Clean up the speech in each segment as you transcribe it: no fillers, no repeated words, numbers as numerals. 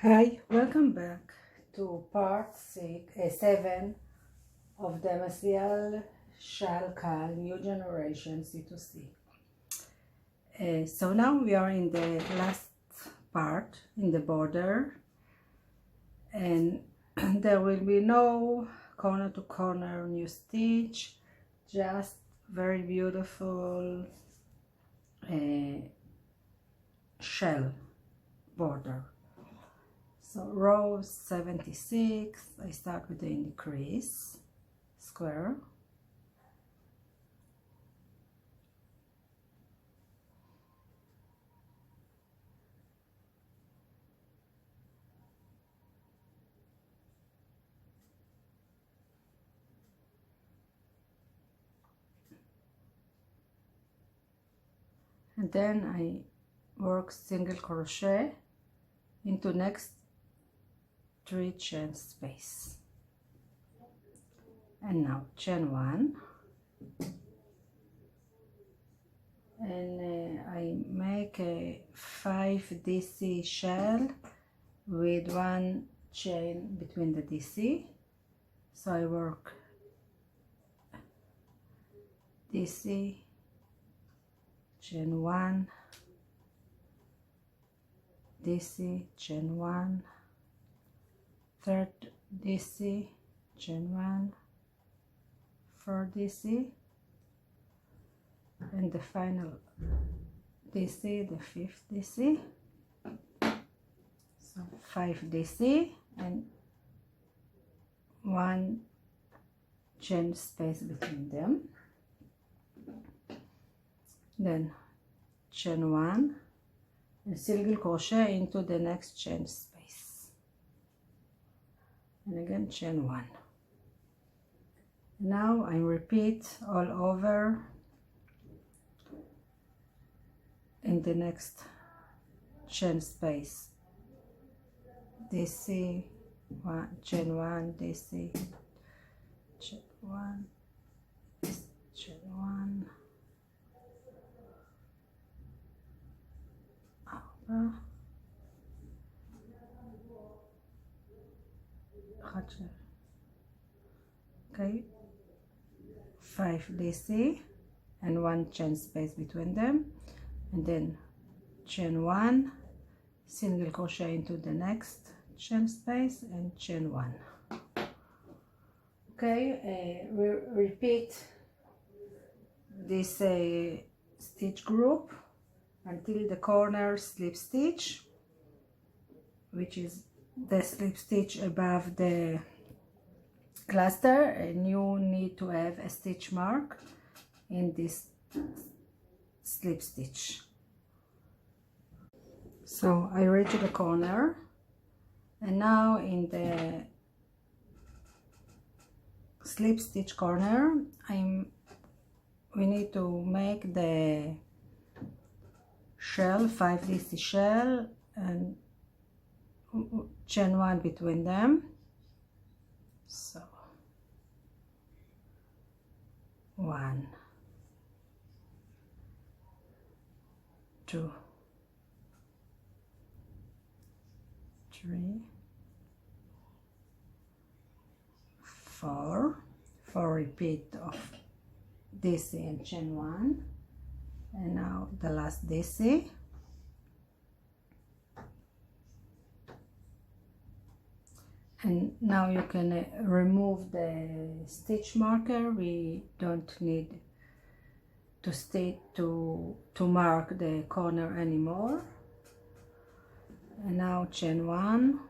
Hi, welcome back to part 7 of the Masial Shalkal New Generation C2C. So now we are in the last part, in the border, and there will be no corner to corner new stitch, just very beautiful shell border. So row 76, I start with the increase square, and then I work single crochet into next 3 chain space, and now chain 1, and I make a 5 DC shell with 1 chain between the DC. So I work DC, chain 1, DC, chain 1, third DC, chain 1, 4 DC, and the final DC, the 5th DC. So 5 DC and 1 chain space between them. Then chain 1 and single crochet into the next chain space, and again chain 1. Now I repeat all over in the next chain space. DC 1, chain 1, DC, chain 1, chain 1, over, okay, 5 DC and 1 chain space between them, and then chain 1, single crochet into the next chain space, and chain 1. Okay, repeat this stitch group until the corner slip stitch, which is the slip stitch above the cluster, and you need to have a stitch mark in this slip stitch. So I reach the corner, and now in the slip stitch corner we need to make the shell, 5 DC shell, and chain 1 between them. So 1, 2, 3, 4 repeat of DC and chain 1, and now the last DC, and now you can remove the stitch marker. We don't need to mark the corner anymore. And now chain 1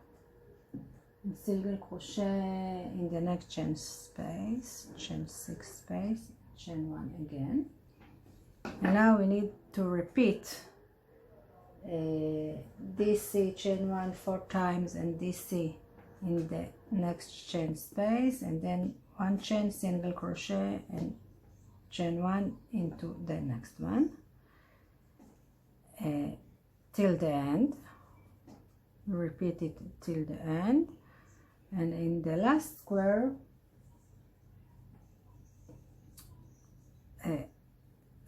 and single crochet in the next chain space, chain 6 space, chain 1 again. And now we need to repeat DC chain 1 4 times and DC in the next chain space, and then 1 chain single crochet and chain 1 into the next one till the end. Repeat it till the end, and in the last square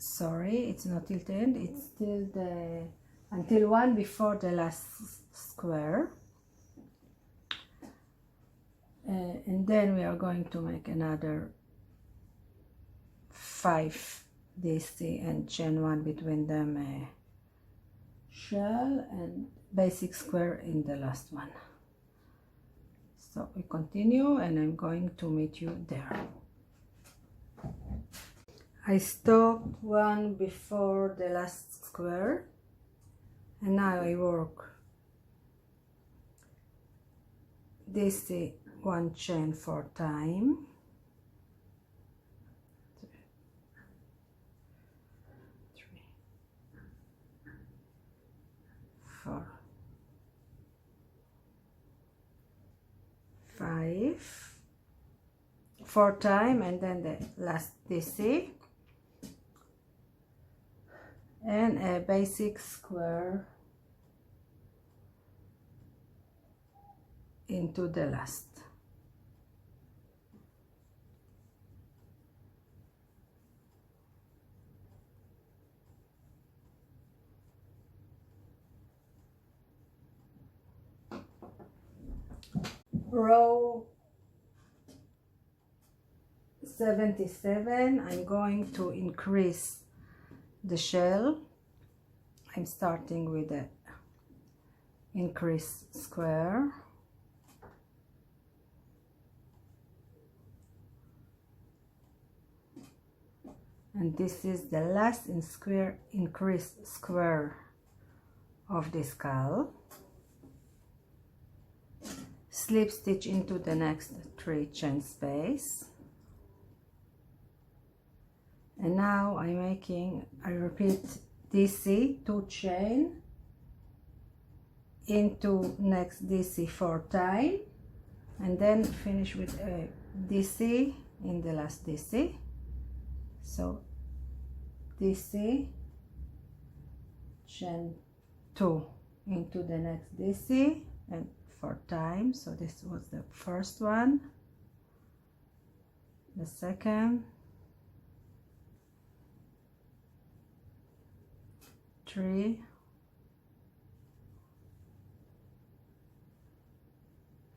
sorry, it's not till the end, it's till the until one before the last square. and then we are going to make another 5 DC and chain 1 between them, a shell and basic square in the last one. So we continue, and I'm going to meet you there. I stopped one before the last square, and now I work DC 1 chain 4 times, 3, 4, 5, 4 times, and then the last DC and a basic square into the last. Row 77, I'm going to increase the shell. I'm starting with the increase square, and this is the last increase square of the skull. Slip stitch into the next 3 chain space, and now I repeat DC 2 chain into next DC 4 times, and then finish with a DC in the last DC. So DC chain 2 into the next DC and 4 times. So this was the first one, the second, 3,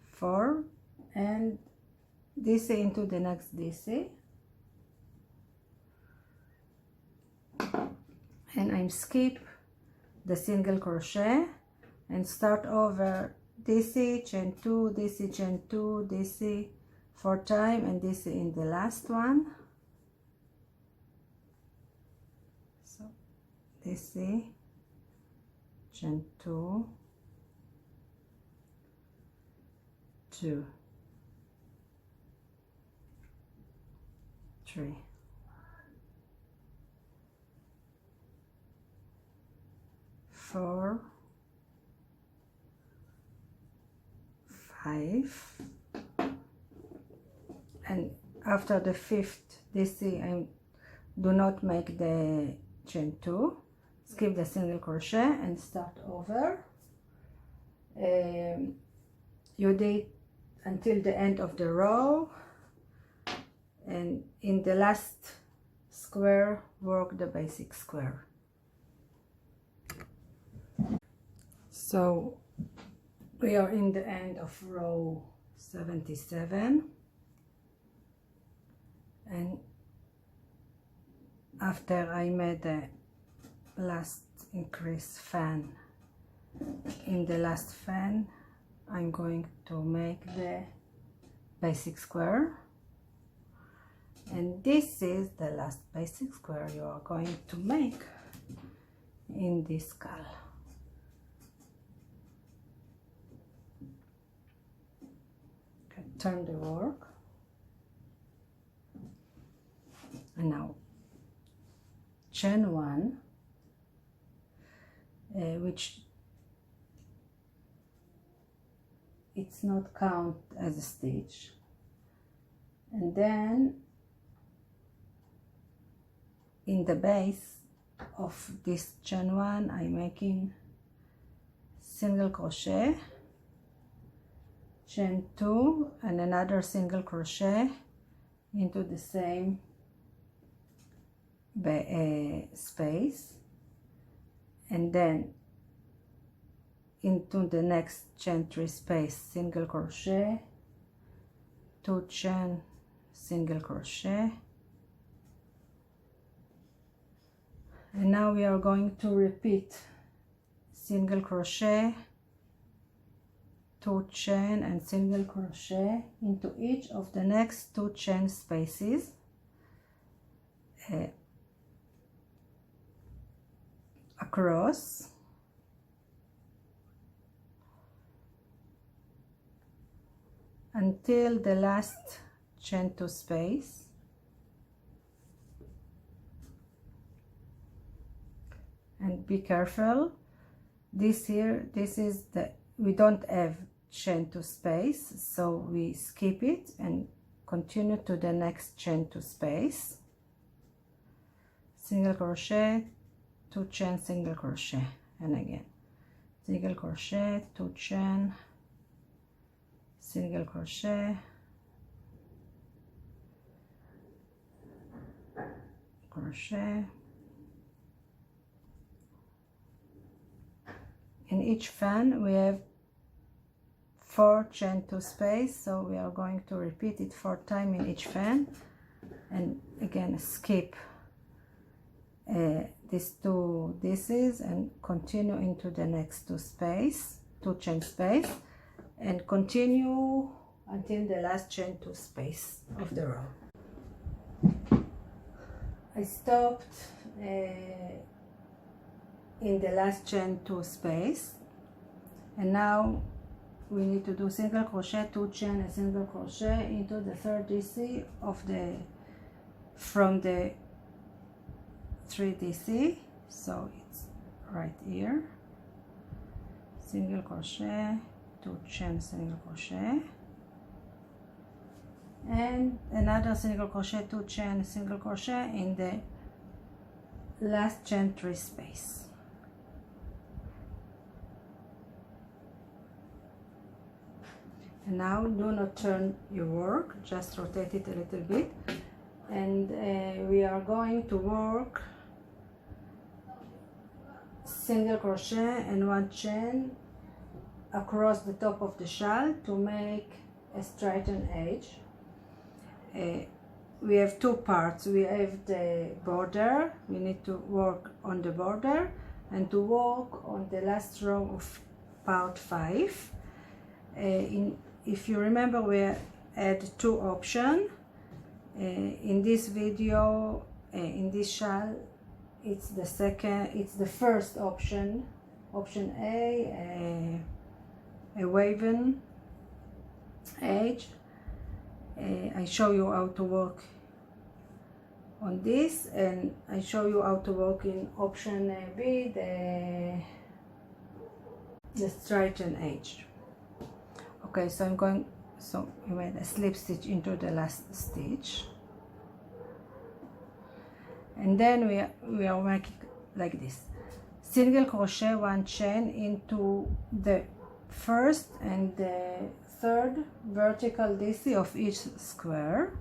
4, and DC into the next DC, and I'm skip the single crochet and start over DC chain 2, DC chain 2, DC 4 times, and DC in the last one. So DC chain 2, 2, 3, 4, 5, and after the 5th DC I do not make the chain 2, skip the single crochet and start over. You did until the end of the row, and in the last square work the basic square. So we are in the end of row 77, and after I made the last increase fan, in the last fan I'm going to make the basic square, and this is the last basic square you are going to make in this skull. Okay, turn the work, and now chain 1, which it's not count as a stitch, and then in the base of this chain 1 I'm making single crochet, chain 2 and another single crochet into the same space, and then into the next chain 3 space single crochet, 2 chain single crochet, and now we are going to repeat single crochet, 2 chain and single crochet into each of the next 2 chain spaces, across, until the last chain 2 space, and be careful, this is the, we don't have chain 2 space, so we skip it and continue to the next chain 2 space, single crochet, 2 chain single crochet, and again single crochet, 2 chain single crochet, crochet. In each fan we have 4 chain 2 space, so we are going to repeat it 4 times in each fan, and again skip these 2 dices and continue into the next 2 space, 2 chain space, and continue until the last chain 2 space of the row. I stopped in the last chain 2 space, and now we need to do single crochet, 2 chain and single crochet into the 3rd DC of the, from the 3 DC, so it's right here, single crochet, 2 chain single crochet, and another single crochet, 2 chain single crochet in the last chain 3 space. And now do not turn your work, just rotate it a little bit, and we are going to work single crochet and 1 chain across the top of the shawl to make a straightened edge. We have 2 parts. We have the border, we need to work on the border, and to work on the last row of part 5. If you remember, we had 2 options. In this video, in this shawl, it's the first option, option A, a woven edge. I show you how to work on this, and I show you how to work in option B, the straightened edge. Okay, so I'm going, so we made a slip stitch into the last stitch, and then we are making like this: single crochet, 1 chain into the 1st and the 3rd vertical DC of each square,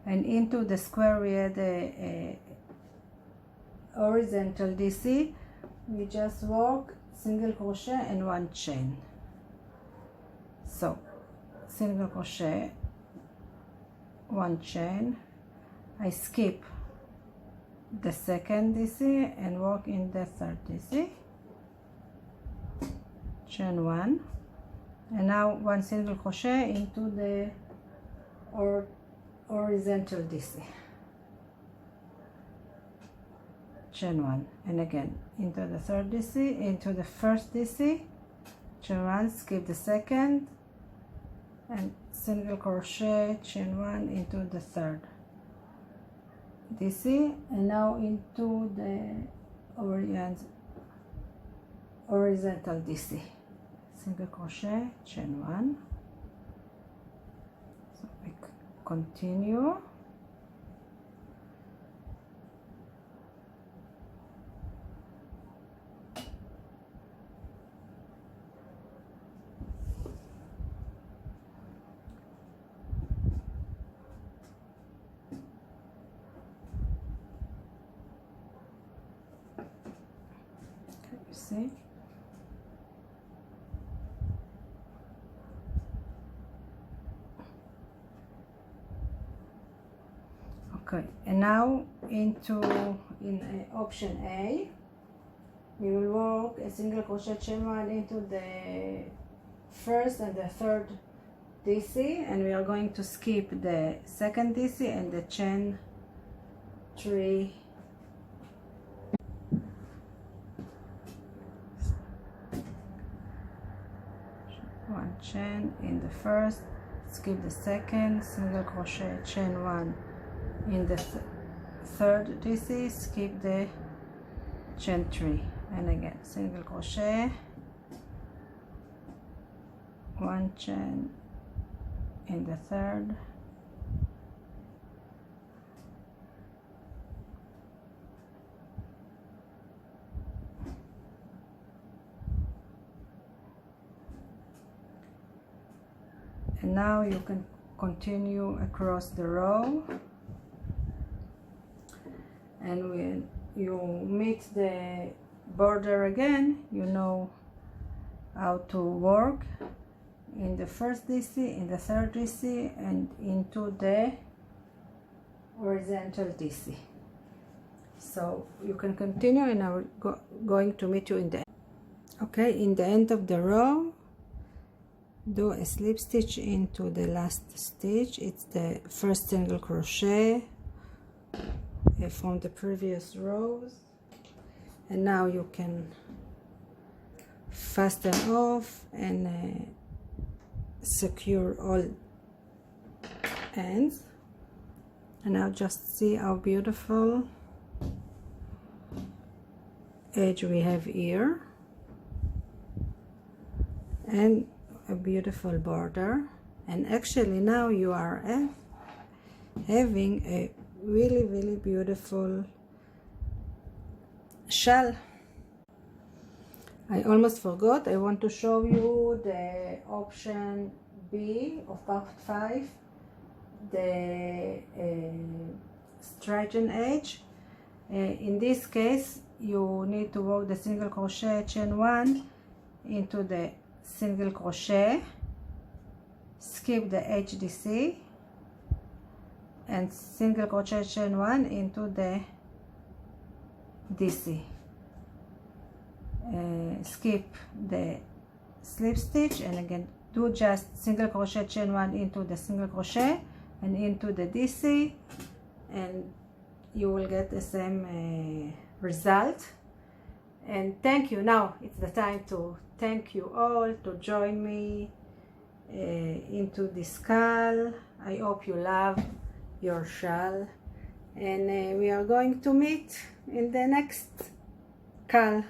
and into the square we had a horizontal DC. We just work single crochet and 1 chain. So single crochet, 1 chain, I skip the 2nd DC and work in the 3rd DC, chain 1, and now 1 single crochet into the horizontal DC, chain 1, and again into the 3rd DC, into the 1st DC, chain 1, skip the 2nd, and single crochet, chain 1 into the 3rd DC, and now into the horizontal DC, single crochet, chain 1. So we continue. See, Okay, and now in option A, we will work a single crochet chain 1 into the first and the third DC, and we are going to skip the second DC and the chain 3. One chain in the first, skip the second, single crochet chain 1 in the third DC, skip the chain 3, and again single crochet, one chain in the third, and now you can continue across the row, and when you meet the border again, you know how to work in the first DC, in the third DC, and into the horizontal DC. So you can continue, and I'm going to meet you in the end. Okay, in the end of the row, do a slip stitch into the last stitch. It's the first single crochet from the previous rows, and now you can fasten off and secure all ends. And now just see how beautiful edge we have here, and a beautiful border. And actually now you are having a really beautiful shell. I almost forgot, I want to show you the option B of part 5, the straighten edge. In this case you need to work the single crochet chain 1 into the single crochet, skip the HDC, and single crochet chain 1 into the DC. Skip the slip stitch, and again do just single crochet chain 1 into the single crochet and into the DC, and you will get the same result. And thank you. Now it's the time to thank you all to join me into this CAL. I hope you love your shawl, and we are going to meet in the next CAL.